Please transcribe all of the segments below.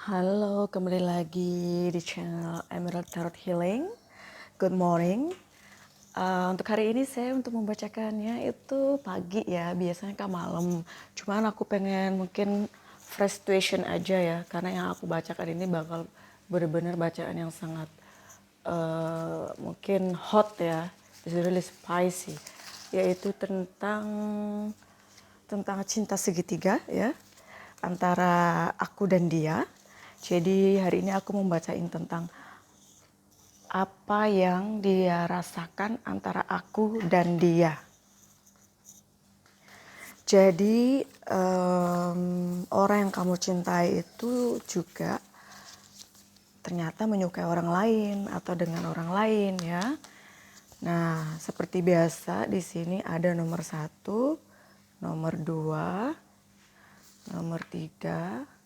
Halo, kembali lagi di channel Emerald Tarot Healing. Good morning. Untuk hari ini saya untuk membacakannya itu pagi ya, biasanya kan malam. Cuman aku pengen mungkin frustration aja ya, karena yang aku bacakan ini bakal benar-benar bacaan yang sangat mungkin hot ya, it's really spicy, yaitu tentang cinta segitiga ya antara aku dan dia. Jadi hari ini aku membacain tentang apa yang dia rasakan antara aku dan dia. Jadi orang yang kamu cintai itu juga ternyata menyukai orang lain atau dengan orang lain ya. Nah, seperti biasa di sini ada nomor 1, nomor 2, nomor 3,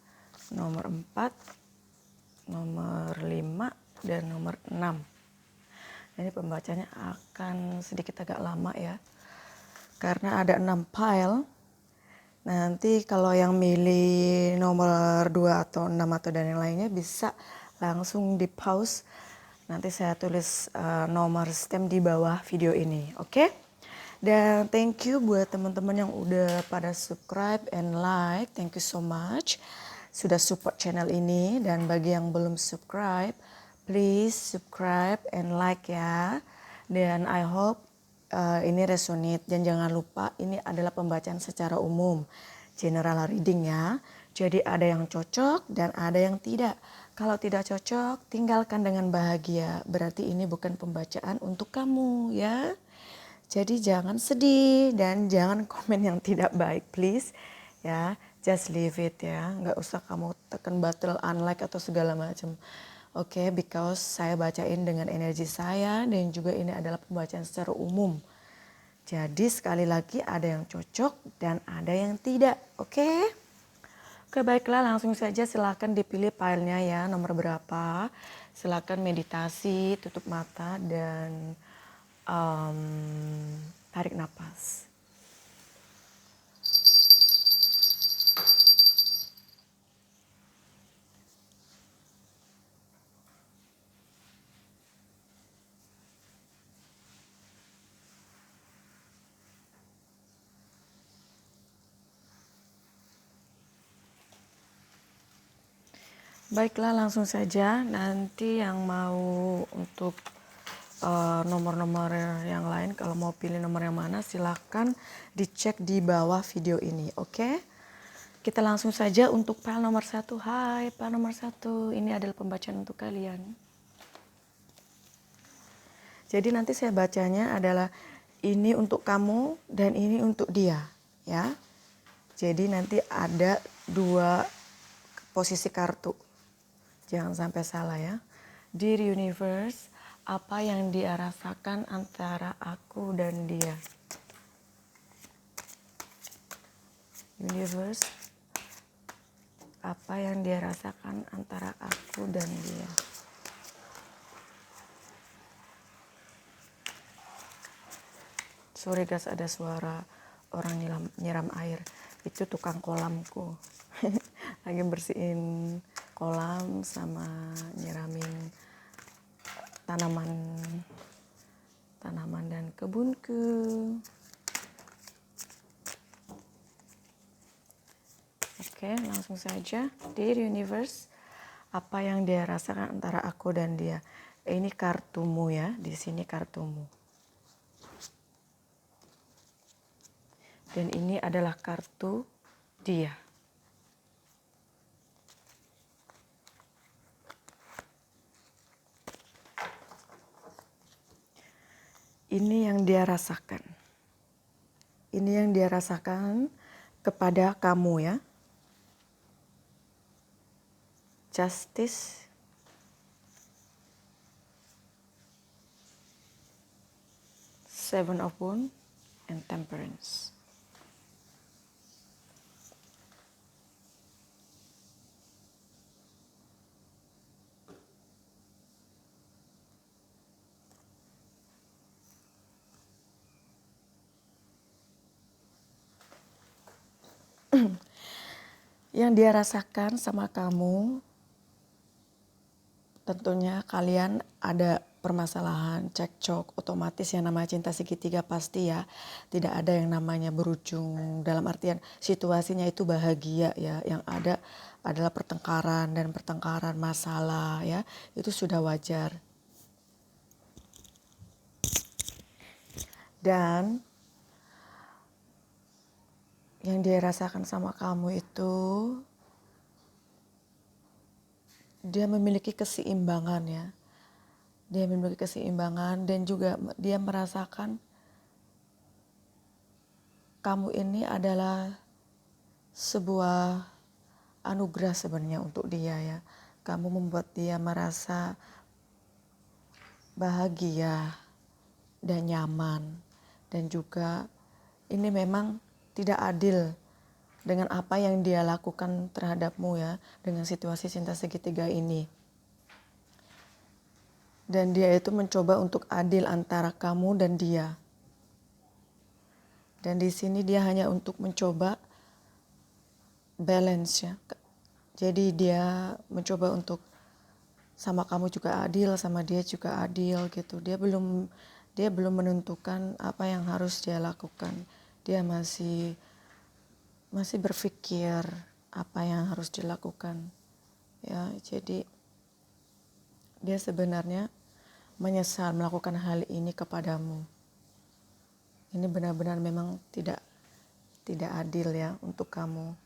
nomor 4, nomor 5, dan nomor 6. Ini pembacanya akan sedikit agak lama ya, karena ada 6 pile. Nanti kalau yang milih nomor 2 atau 6 atau dan yang lainnya bisa langsung di pause. Nanti saya tulis nomor stem di bawah video ini, oke? Dan thank you buat teman-teman yang udah pada subscribe and like, thank you so much sudah support channel ini. Dan bagi yang belum subscribe, please subscribe and like ya. Dan I hope ini resonate. Dan jangan lupa ini adalah pembacaan secara umum, general reading ya. Jadi ada yang cocok dan ada yang tidak. Kalau tidak cocok, tinggalkan dengan bahagia. Berarti ini bukan pembacaan untuk kamu ya. Jadi jangan sedih dan jangan komen yang tidak baik, please ya. Just leave it ya, nggak usah kamu tekan button unlike atau segala macam. Oke, because saya bacain dengan energi saya dan juga ini adalah pembacaan secara umum. Jadi sekali lagi ada yang cocok dan ada yang tidak, oke? Oke, baiklah, langsung saja silakan dipilih filenya ya, nomor berapa. Silakan meditasi, tutup mata dan tarik napas. Baiklah, langsung saja. Nanti yang mau untuk nomor-nomor yang lain, kalau mau pilih nomor yang mana silahkan dicek di bawah video ini, oke? Kita langsung saja untuk file nomor 1. Hai file nomor 1, ini adalah pembacaan untuk kalian. Jadi nanti saya bacanya adalah ini untuk kamu dan ini untuk dia ya. Jadi nanti ada 2 posisi kartu, jangan sampai salah ya. Dear Universe, apa yang dia rasakan antara aku dan dia? Universe, apa yang dia rasakan antara aku dan dia? Sorry guys, ada suara orang nyiram air. Itu tukang kolamku. Lagi bersihin kolam sama nyiramin tanaman dan kebunku. Oke, langsung saja. Dear Universe, apa yang dia rasakan antara aku dan dia? Ini kartumu ya, di sini kartumu. Dan ini adalah kartu dia. Ini yang dia rasakan. Ini yang dia rasakan kepada kamu ya. Justice, Seven of Wands, and Temperance. Yang dia rasakan sama kamu tentunya kalian ada permasalahan, cekcok, otomatis yang namanya cinta segitiga pasti ya tidak ada yang namanya berujung, dalam artian situasinya itu bahagia ya, yang ada adalah pertengkaran dan pertengkaran masalah ya, itu sudah wajar. Dan yang dia rasakan sama kamu itu dia memiliki keseimbangan ya. Dia memiliki keseimbangan dan juga dia merasakan kamu ini adalah sebuah anugerah sebenarnya untuk dia ya. Kamu membuat dia merasa bahagia dan nyaman. Dan juga ini memang tidak adil dengan apa yang dia lakukan terhadapmu ya, dengan situasi cinta segitiga ini. Dan dia itu mencoba untuk adil antara kamu dan dia. Dan di sini dia hanya untuk mencoba balance ya. Jadi dia mencoba untuk sama kamu juga adil, sama dia juga adil gitu. Dia belum menentukan apa yang harus dia lakukan. Dia masih berpikir apa yang harus dilakukan. Ya, jadi dia sebenarnya menyesal melakukan hal ini kepadamu. Ini benar-benar memang tidak adil ya untuk kamu.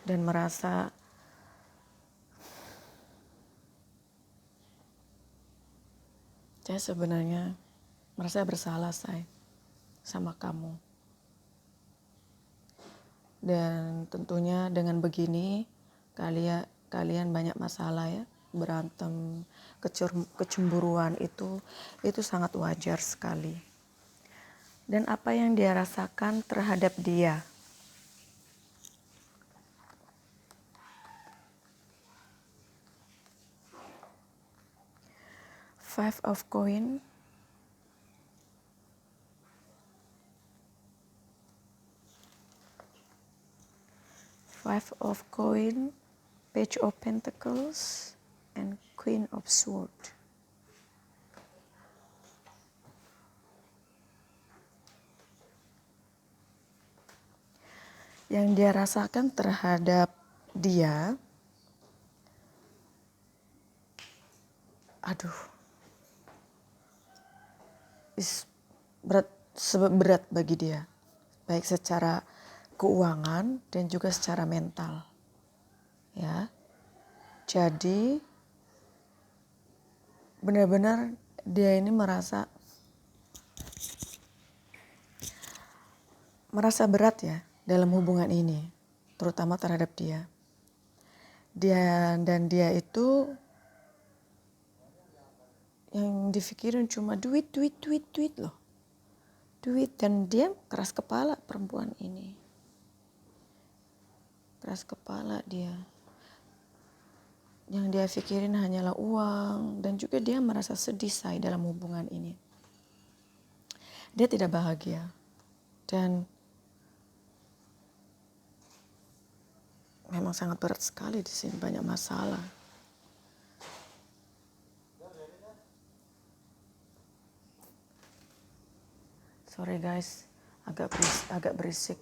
Dan merasa saya sebenarnya merasa bersalah sama kamu. Dan tentunya dengan begini kalian banyak masalah ya, berantem, kecemburuan itu sangat wajar sekali. Dan apa yang dia rasakan terhadap dia? Five of Coin, Five of Coin, Page of Pentacles, and Queen of Swords. Yang dia rasakan terhadap dia, berat bagi dia, baik secara keuangan dan juga secara mental. Ya. Jadi benar-benar dia ini merasa berat ya dalam hubungan ini, terutama terhadap dia. Dan dia itu yang dipikirin cuma duit loh. Duit, dan dia keras kepala perempuan ini. Keras kepala dia. Yang dia pikirin hanyalah uang, dan juga dia merasa sedih dalam hubungan ini. Dia tidak bahagia. Dan memang sangat berat sekali di sini, banyak masalah. Sorry guys, agak berisik.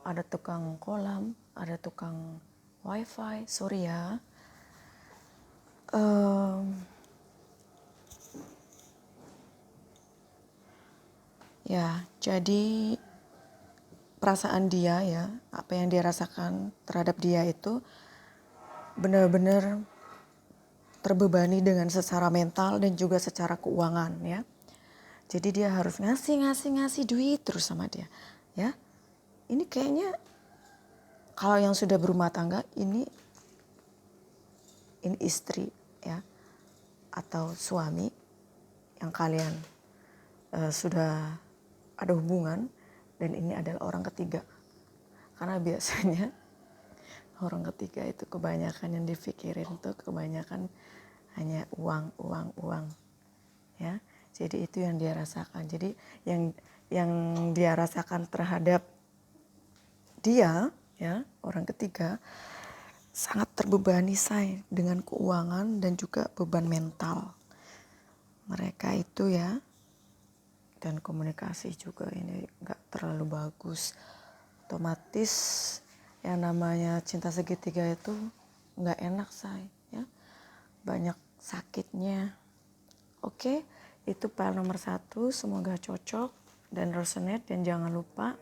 Ada tukang kolam, ada tukang wifi, sorry ya. Ya, jadi perasaan dia ya, apa yang dia rasakan terhadap dia itu benar-benar terbebani dengan secara mental dan juga secara keuangan ya. Jadi dia harus ngasih duit terus sama dia ya. Ini kayaknya kalau yang sudah berumah tangga ini istri ya, atau suami yang kalian sudah ada hubungan, dan ini adalah orang ketiga. Karena biasanya orang ketiga itu kebanyakan yang dipikirin tuh kebanyakan hanya uang ya. Jadi itu yang dia rasakan. Jadi yang dia rasakan terhadap dia ya, orang ketiga, sangat terbebani say dengan keuangan dan juga beban mental. Mereka itu ya, dan komunikasi juga ini gak terlalu bagus. Otomatis yang namanya cinta segitiga itu gak enak say ya, banyak sakitnya. Oke, itu file nomor 1, semoga cocok dan resonate, dan jangan lupa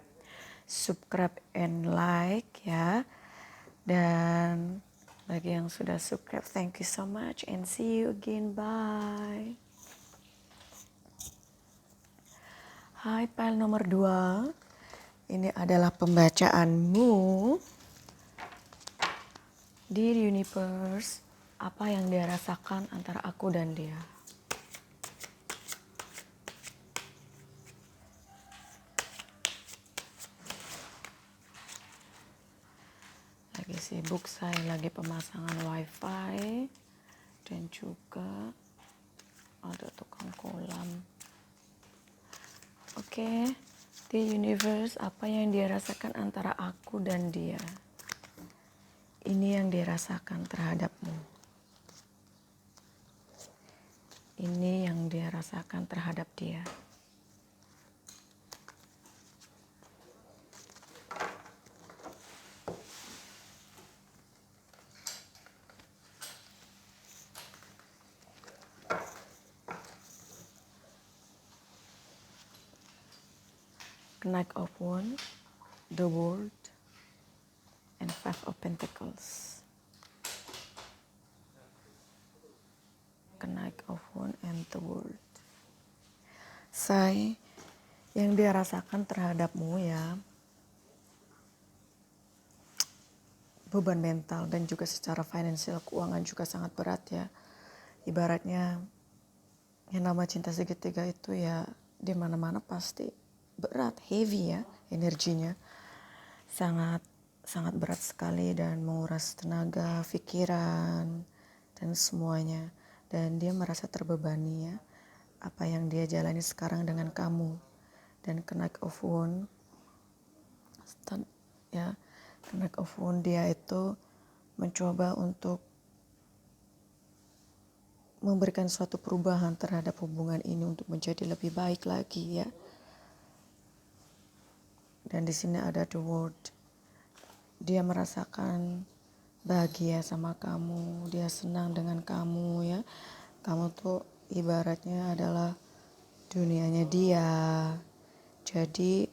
subscribe and like ya. Dan bagi yang sudah subscribe, thank you so much and see you again, bye. Hai, file nomor 2, ini adalah pembacaanmu. Dear Universe, apa yang dia rasakan antara aku dan dia? Lagi sibuk saya, lagi pemasangan wifi dan juga ada tukang kolam. Oke, the universe, apa yang dia rasakan antara aku dan dia? Ini yang dia rasakan terhadapmu. Ini yang dia rasakan terhadap dia. Knight of Wands, the World, and Five of Pentacles. Knight of Wands and the World. Say, yang dia rasakan terhadapmu ya, beban mental dan juga secara finansial, keuangan juga sangat berat ya. Ibaratnya yang nama cinta segitiga itu ya, di mana-mana pasti berat, heavy ya energinya. Sangat berat sekali dan menguras tenaga, pikiran dan semuanya. Dan dia merasa terbebani ya, apa yang dia jalani sekarang dengan kamu. Dan Knight of Wands ya, Knight of Wands dia itu mencoba untuk memberikan suatu perubahan terhadap hubungan ini untuk menjadi lebih baik lagi ya. Dan di sini ada the World. Dia merasakan bahagia sama kamu, dia senang dengan kamu ya. Kamu tuh ibaratnya adalah dunianya dia. Jadi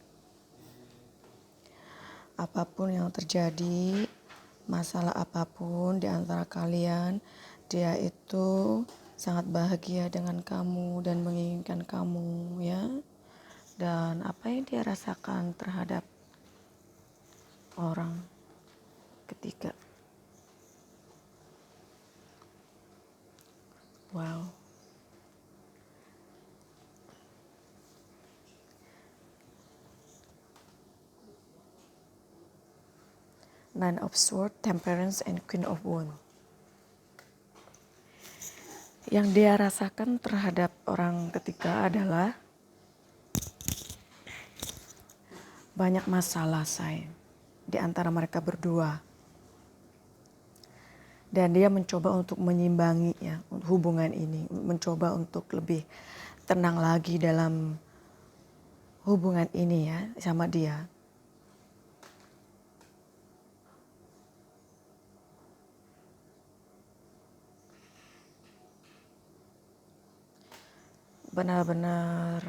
apapun yang terjadi, masalah apapun di antara kalian, dia itu sangat bahagia dengan kamu dan menginginkan kamu ya. Dan apa yang dia rasakan terhadap orang ketiga. Wow. Nine of Swords, Temperance, and Queen of Wands. Yang dia rasakan terhadap orang ketiga adalah banyak masalah say di antara mereka berdua. Dan dia mencoba untuk menyimbangi ya hubungan ini, mencoba untuk lebih tenang lagi dalam hubungan ini ya sama dia. Benar-benar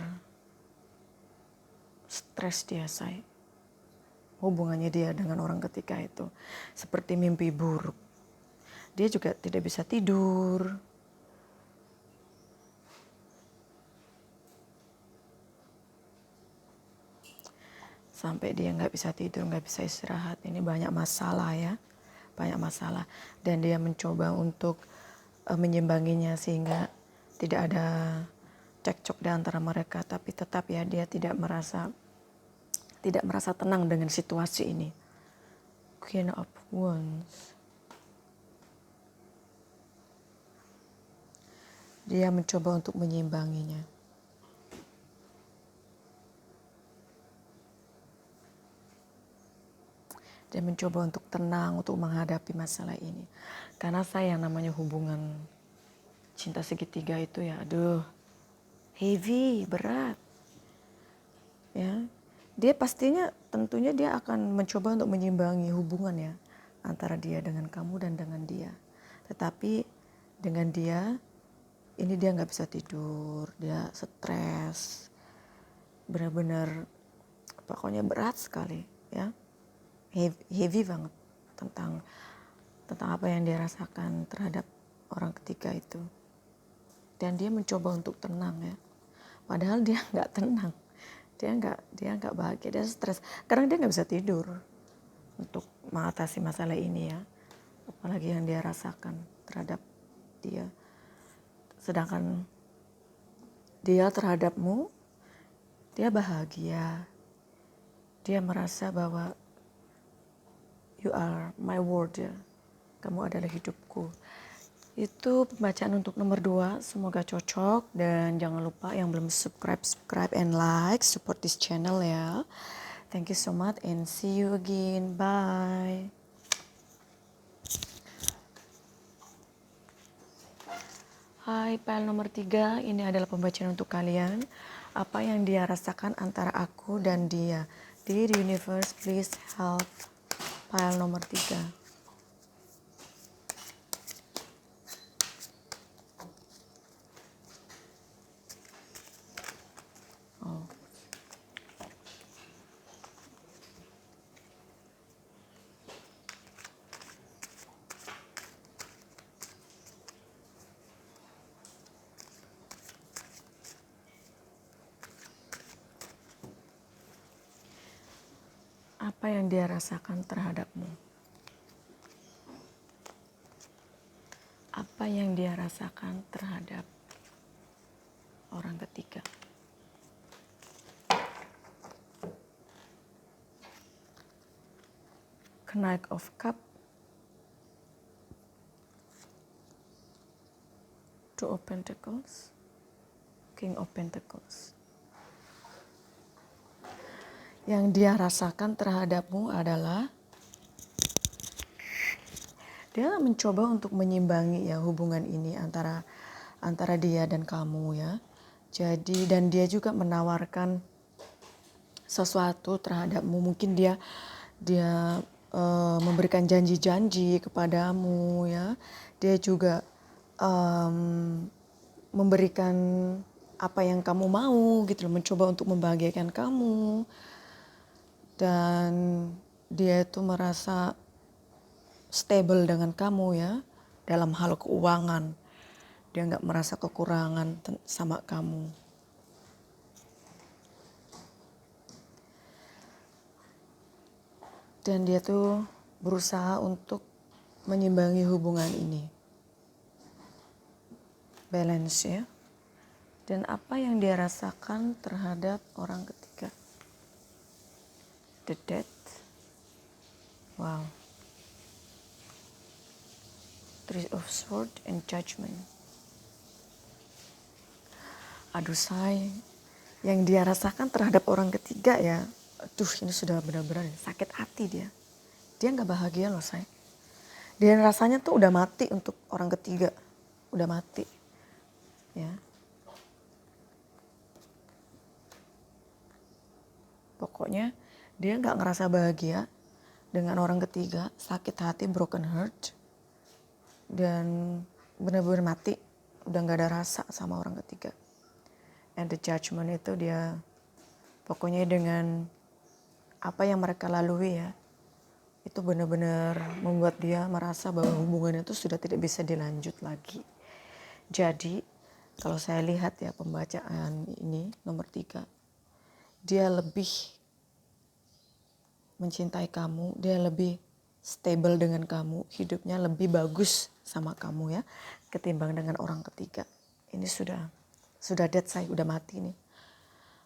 stres dia say. Hubungannya dia dengan orang ketiga itu seperti mimpi buruk. Dia juga tidak bisa tidur. Sampai dia nggak bisa tidur, nggak bisa istirahat. Ini banyak masalah ya, banyak masalah. Dan dia mencoba untuk menyimbanginya sehingga tidak ada cekcok di antara mereka. Tapi tetap ya dia tidak merasa tenang dengan situasi ini. Queen of Wands. Dia mencoba untuk menyimbanginya. Dia mencoba untuk tenang, untuk menghadapi masalah ini. Karena saya yang namanya hubungan cinta segitiga itu ya, aduh, heavy, berat. Ya, dia pastinya tentunya dia akan mencoba untuk menyimbangi hubungan ya antara dia dengan kamu dan dengan dia. Tetapi dengan dia ini dia nggak bisa tidur, dia stres, benar-benar pokoknya berat sekali ya, heavy banget tentang apa yang dia rasakan terhadap orang ketiga itu. Dan dia mencoba untuk tenang ya, padahal dia nggak tenang. Dia nggak bahagia, dia stres karena dia nggak bisa tidur untuk mengatasi masalah ini ya, apalagi yang dia rasakan terhadap dia. Sedangkan dia terhadapmu, dia bahagia, dia merasa bahwa you are my world ya, kamu adalah hidupku. Itu pembacaan untuk nomor 2, semoga cocok. Dan jangan lupa yang belum subscribe and like, support this channel ya. Thank you so much and see you again, bye. Hai, file nomor 3, ini adalah pembacaan untuk kalian. Apa yang dia rasakan antara aku dan dia. Dear universe, please help. File nomor 3. Oh. Apa yang dia rasakan terhadapmu? Apa yang dia rasakan terhadap orang ketiga? Knight of Cup, Two of Pentacles, King of Pentacles. Yang dia rasakan terhadapmu adalah dia mencoba untuk menyimbangi ya hubungan ini antara dia dan kamu ya. Jadi dan dia juga menawarkan sesuatu terhadapmu. Mungkin dia memberikan janji-janji kepadamu ya. Dia juga memberikan apa yang kamu mau gitu loh, mencoba untuk membahagiakan kamu. Dan dia itu merasa stable dengan kamu ya dalam hal keuangan. Dia nggak merasa kekurangan sama kamu. Dan dia tuh berusaha untuk menyimbangi hubungan ini. Balance ya. Dan apa yang dia rasakan terhadap orang ketiga. The Death. Wow. Three of Swords and Judgment. Aduh say, yang dia rasakan terhadap orang ketiga ya, aduh ini sudah benar-benar sakit hati dia. Dia nggak bahagia loh say. Dia rasanya tuh udah mati untuk orang ketiga, udah mati, ya. Pokoknya dia nggak ngerasa bahagia dengan orang ketiga, sakit hati, broken heart, dan benar-benar mati, udah nggak ada rasa sama orang ketiga. And the Judgment itu dia pokoknya dengan apa yang mereka lalui ya, itu benar-benar membuat dia merasa bahwa hubungannya itu sudah tidak bisa dilanjut lagi. Jadi kalau saya lihat ya pembacaan ini nomor 3, dia lebih mencintai kamu, dia lebih stable dengan kamu, hidupnya lebih bagus sama kamu ya, ketimbang dengan orang ketiga. Ini sudah dead say, udah mati nih.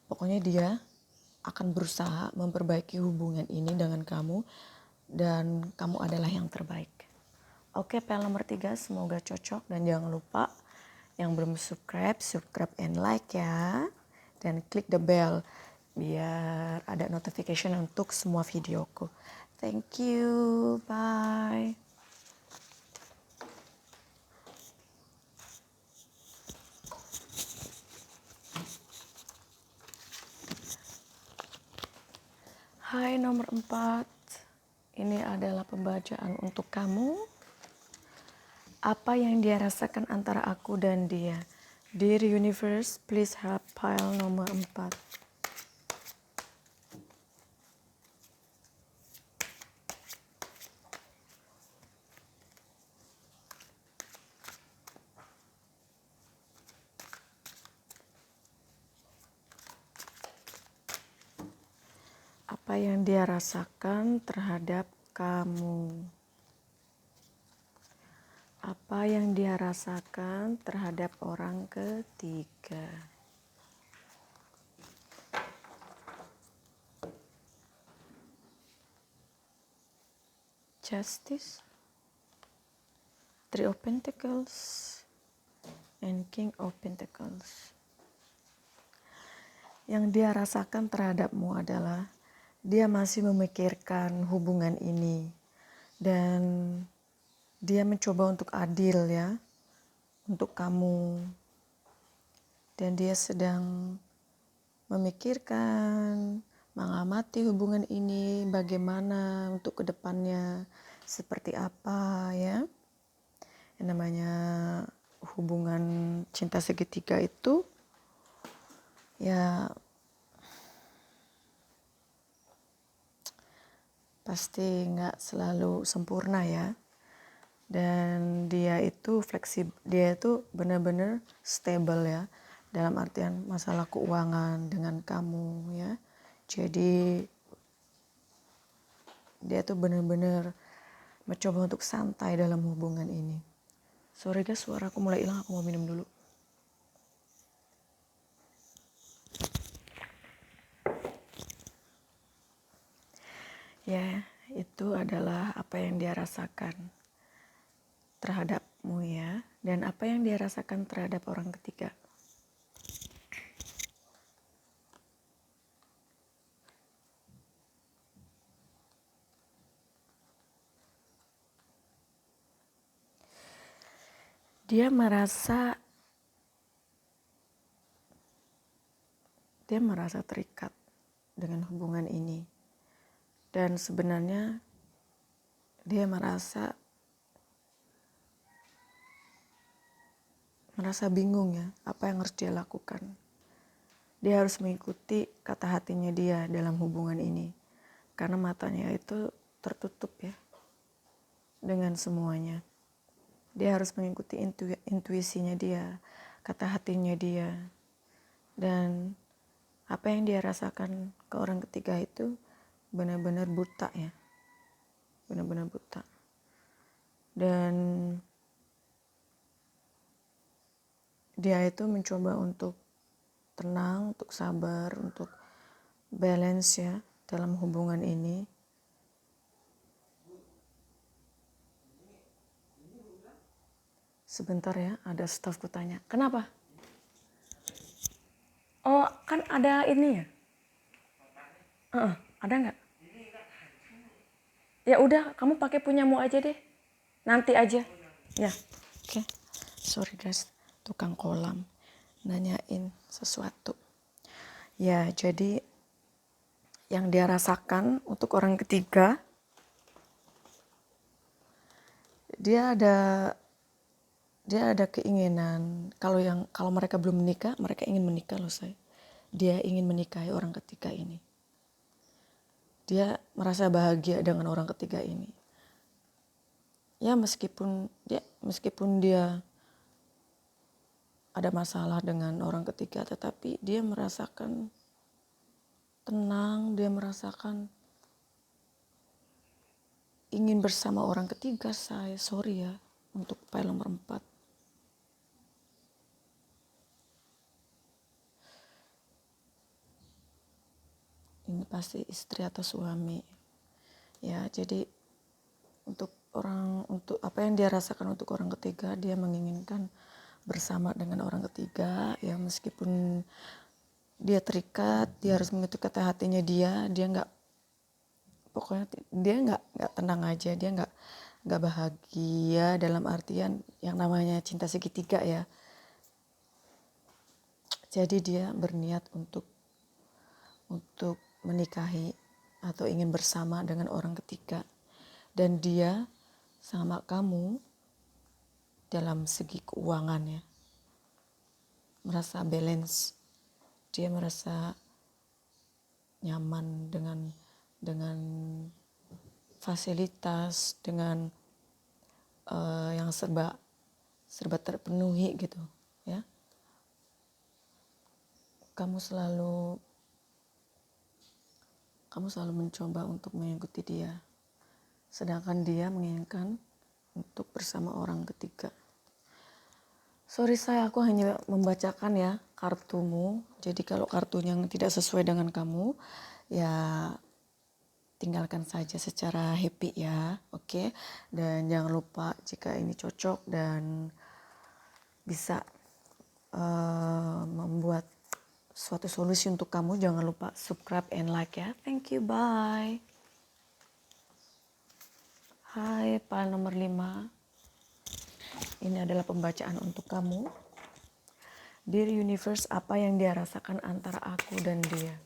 Pokoknya dia akan berusaha memperbaiki hubungan ini dengan kamu dan kamu adalah yang terbaik. Oke, PL nomor 3 semoga cocok dan jangan lupa yang belum subscribe and like ya. Dan klik the bell biar ada notification untuk semua videoku. Thank you. Bye. Hai nomor 4. Ini adalah pembacaan untuk kamu. Apa yang dia rasakan antara aku dan dia? Dear Universe, please help pile nomor 4. Apa yang dia rasakan terhadap kamu? Apa yang dia rasakan terhadap orang ketiga? Justice, Three of Pentacles, and King of Pentacles. Yang dia rasakan terhadapmu adalah dia masih memikirkan hubungan ini dan dia mencoba untuk adil ya untuk kamu, dan dia sedang memikirkan, mengamati hubungan ini bagaimana untuk kedepannya seperti apa ya. Yang namanya hubungan cinta segitiga itu ya pasti nggak selalu sempurna ya, dan dia itu fleksibel, dia itu benar-benar stable ya, dalam artian masalah keuangan dengan kamu ya. Jadi dia tuh benar-benar mencoba untuk santai dalam hubungan ini. Sorry guys, suara aku mulai hilang, aku mau minum dulu. Ya, itu adalah apa yang dia rasakan terhadapmu ya, dan apa yang dia rasakan terhadap orang ketiga. Dia merasa terikat dengan hubungan ini, dan sebenarnya dia merasa bingung ya, apa yang harus dia lakukan. Dia harus mengikuti kata hatinya dia dalam hubungan ini, karena matanya itu tertutup ya dengan semuanya. Dia harus mengikuti intuisinya dia, kata hatinya dia. Dan apa yang dia rasakan ke orang ketiga itu benar-benar buta ya. Benar-benar buta. Dan dia itu mencoba untuk tenang, untuk sabar, untuk balance ya dalam hubungan ini. Sebentar ya, ada stafku tanya. Kenapa? Oh, kan ada ini ya? Ada nggak? Ya udah, kamu pakai punyamu aja deh. Nanti aja. Ya, oke. Sorry guys, tukang kolam nanyain sesuatu. Ya, jadi yang dia rasakan untuk orang ketiga, dia ada keinginan, kalau mereka belum menikah, mereka ingin menikah loh say. Dia ingin menikahi orang ketiga ini. Dia merasa bahagia dengan orang ketiga ini. Ya meskipun dia ada masalah dengan orang ketiga, tetapi dia merasakan tenang, dia merasakan ingin bersama orang ketiga saya. Sorry ya untuk file nomor 4. Ini pasti istri atau suami. Ya, jadi untuk apa yang dia rasakan untuk orang ketiga, dia menginginkan bersama dengan orang ketiga ya, meskipun dia terikat, dia harus mengikuti kata hatinya dia nggak pokoknya dia nggak tenang aja, dia nggak bahagia dalam artian yang namanya cinta segitiga ya. Jadi dia berniat untuk menikahi atau ingin bersama dengan orang ketiga, dan dia sama kamu dalam segi keuangannya merasa balance, dia merasa nyaman dengan fasilitas, dengan yang serba terpenuhi gitu ya. Kamu selalu mencoba untuk mengikuti dia, sedangkan dia menginginkan untuk bersama orang ketiga. Sorry aku hanya membacakan ya kartumu. Jadi kalau kartunya tidak sesuai dengan kamu, ya tinggalkan saja secara happy ya, oke? Dan jangan lupa jika ini cocok dan bisa membuat suatu solusi untuk kamu, jangan lupa subscribe and like ya. Thank you, bye. Hai file nomor 5. Ini adalah pembacaan untuk kamu. Dear Universe, apa yang dia rasakan antara aku dan dia?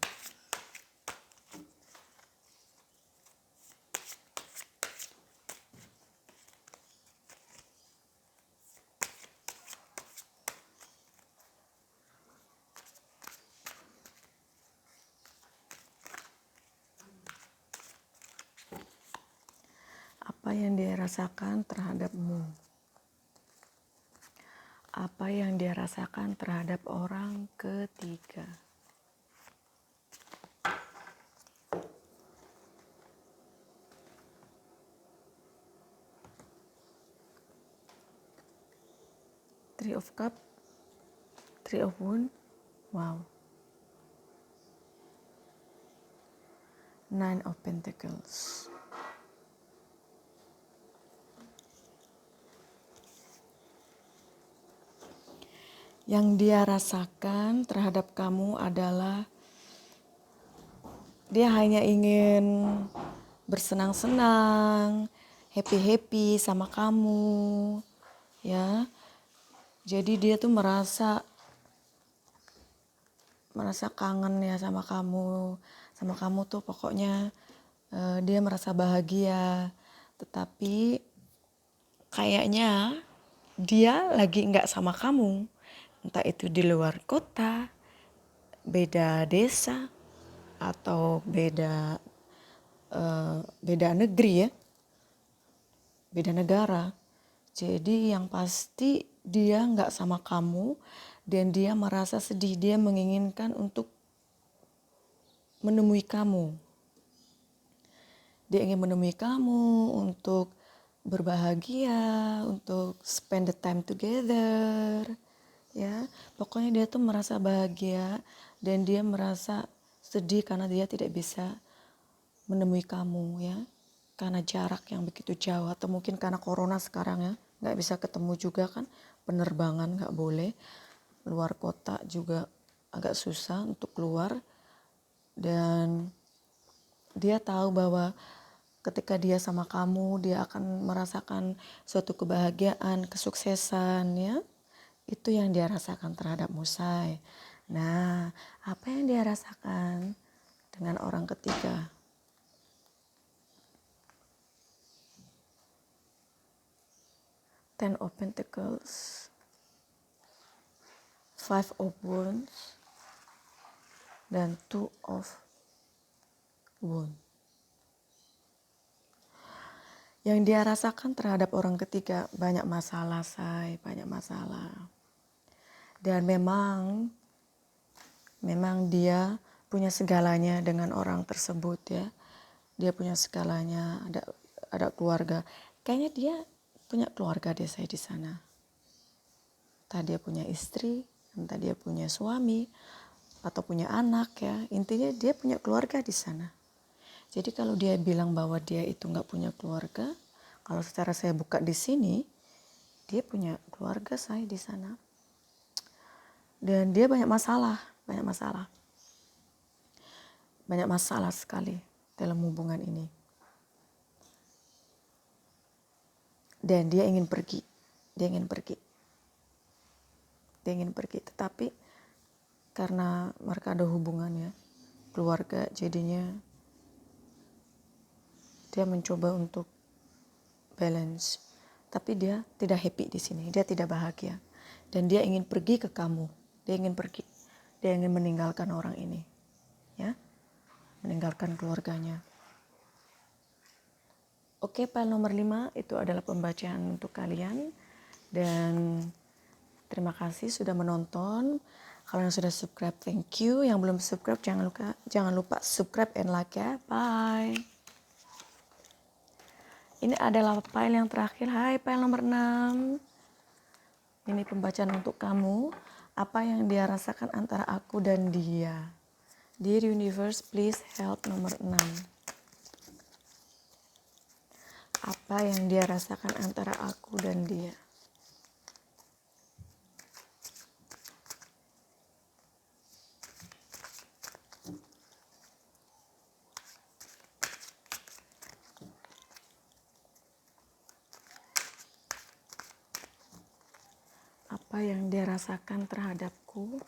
Apa yang dia rasakan terhadapmu? Apa yang dia rasakan terhadap orang ketiga? Three of Cup, Three of Wands, wow. Nine of Pentacles. Yang dia rasakan terhadap kamu adalah dia hanya ingin bersenang-senang, happy-happy sama kamu, ya. Jadi dia tuh merasa kangen ya sama kamu. Sama kamu tuh pokoknya dia merasa bahagia. Tetapi kayaknya dia lagi nggak sama kamu. Entah itu di luar kota, beda desa, atau beda negeri ya, beda negara. Jadi yang pasti dia nggak sama kamu dan dia merasa sedih. Dia menginginkan untuk menemui kamu. Dia ingin menemui kamu untuk berbahagia, untuk spend the time together. Ya, pokoknya dia tuh merasa bahagia dan dia merasa sedih karena dia tidak bisa menemui kamu ya, karena jarak yang begitu jauh, atau mungkin karena corona sekarang ya, nggak bisa ketemu juga kan, penerbangan nggak boleh, luar kota juga agak susah untuk keluar. Dan dia tahu bahwa ketika dia sama kamu, dia akan merasakan suatu kebahagiaan, kesuksesan ya. Itu yang dia rasakan terhadap Musai. Nah, apa yang dia rasakan dengan orang ketiga? Ten of Pentacles, Five of Wands, dan Two of Wands. Yang dia rasakan terhadap orang ketiga banyak masalah, banyak masalah. Dan memang dia punya segalanya dengan orang tersebut ya. Dia punya segalanya, ada keluarga. Kayaknya dia punya keluarga deh saya di sana. Entah dia punya istri, entah dia punya suami, atau punya anak ya. Intinya dia punya keluarga di sana. Jadi kalau dia bilang bahwa dia itu nggak punya keluarga, kalau secara saya buka di sini, dia punya keluarga saya di sana. Dan dia banyak masalah sekali. dalam hubungan ini. Dan dia ingin pergi. Tetapi karena mereka ada hubungannya, keluarga, jadinya dia mencoba untuk balance. Tapi dia tidak happy di sini, dia tidak bahagia. Dan dia ingin pergi ke kamu, dia ingin meninggalkan orang ini, ya, meninggalkan keluarganya. Oke, file nomor 5 itu adalah pembacaan untuk kalian. Dan terima kasih sudah menonton. Kalau yang sudah subscribe, thank you. Yang belum subscribe, jangan lupa subscribe and like ya. Bye. Ini adalah file yang terakhir. Hai, file nomor 6. Ini pembacaan untuk kamu. Apa yang dia rasakan antara aku dan dia. Dear Universe, please help nomor 6. Apa yang dia rasakan antara aku dan dia. Apa yang dia rasakan terhadapku.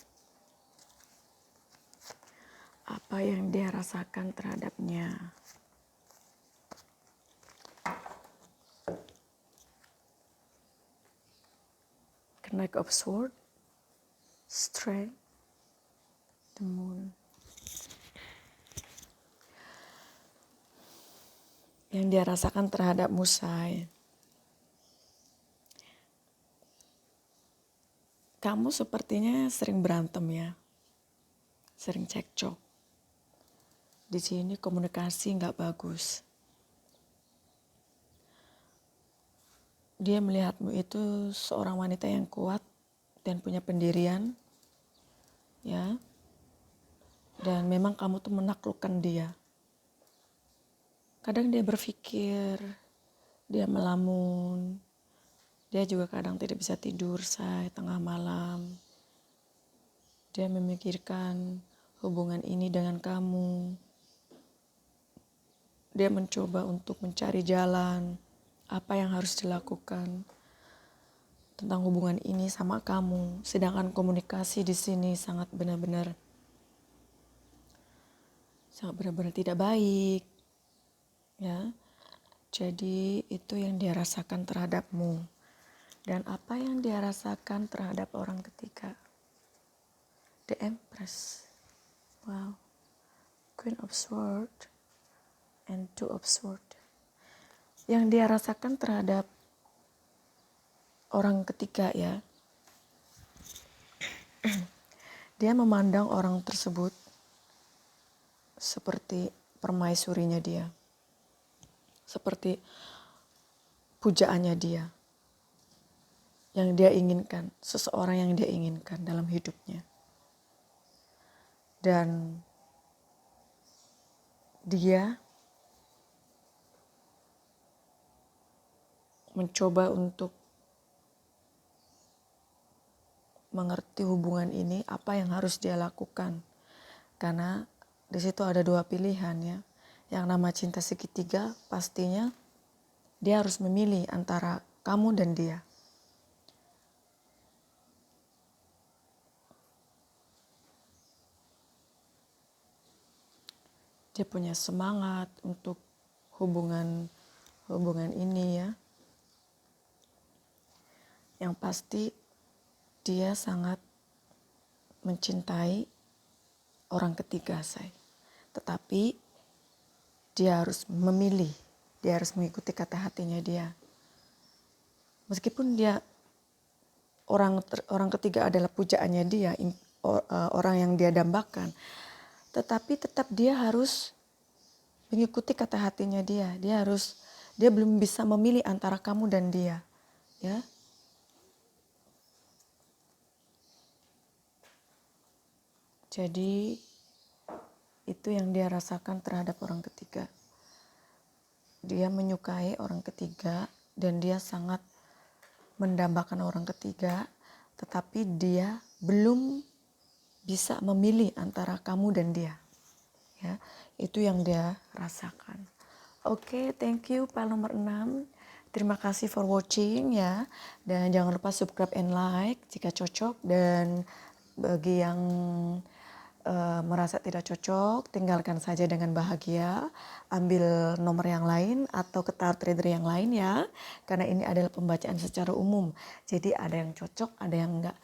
Apa yang dia rasakan terhadapnya. Knight of Swords, Strength, the Moon. Yang dia rasakan terhadap Musai. Kamu sepertinya sering berantem ya, sering cekcok. Di sini komunikasi nggak bagus. Dia melihatmu itu seorang wanita yang kuat dan punya pendirian, ya. Dan memang kamu tuh menaklukkan dia. Kadang dia berpikir, dia melamun, dia juga kadang tidak bisa tidur tengah malam. Dia memikirkan hubungan ini dengan kamu. Dia mencoba untuk mencari jalan, apa yang harus dilakukan tentang hubungan ini sama kamu. Sedangkan komunikasi di sini sangat benar-benar tidak baik, ya. Jadi itu yang dia rasakan terhadapmu. Dan apa yang dia rasakan terhadap orang ketiga. The Empress. Wow. Queen of Swords and Two of Swords. Yang dia rasakan terhadap orang ketiga ya. Dia memandang orang tersebut seperti permaisurinya dia. Seperti pujaannya dia. Yang dia inginkan, seseorang yang dia inginkan dalam hidupnya. Dan dia mencoba untuk mengerti hubungan ini, apa yang harus dia lakukan. Karena di situ ada dua pilihan ya. Yang nama cinta segitiga pastinya dia harus memilih antara kamu dan dia. Dia punya semangat untuk hubungan ini ya. Yang pasti dia sangat mencintai orang ketiga saya. Tetapi dia harus memilih, dia harus mengikuti kata hatinya dia. Meskipun dia orang ketiga adalah pujaannya dia, orang yang dia dambakan, tetapi tetap dia harus mengikuti kata hatinya dia. Dia belum bisa memilih antara kamu dan dia, ya. Jadi itu yang dia rasakan terhadap orang ketiga. Dia menyukai orang ketiga dan dia sangat mendambakan orang ketiga, tetapi dia belum bisa memilih antara kamu dan dia. ya. Itu yang dia rasakan. Oke, thank you file nomor 6. Terima kasih for watching ya. Dan jangan lupa subscribe and like jika cocok. Dan bagi yang merasa tidak cocok, tinggalkan saja dengan bahagia. Ambil nomor yang lain atau ke trader yang lain ya. Karena ini adalah pembacaan secara umum. Jadi ada yang cocok, ada yang enggak.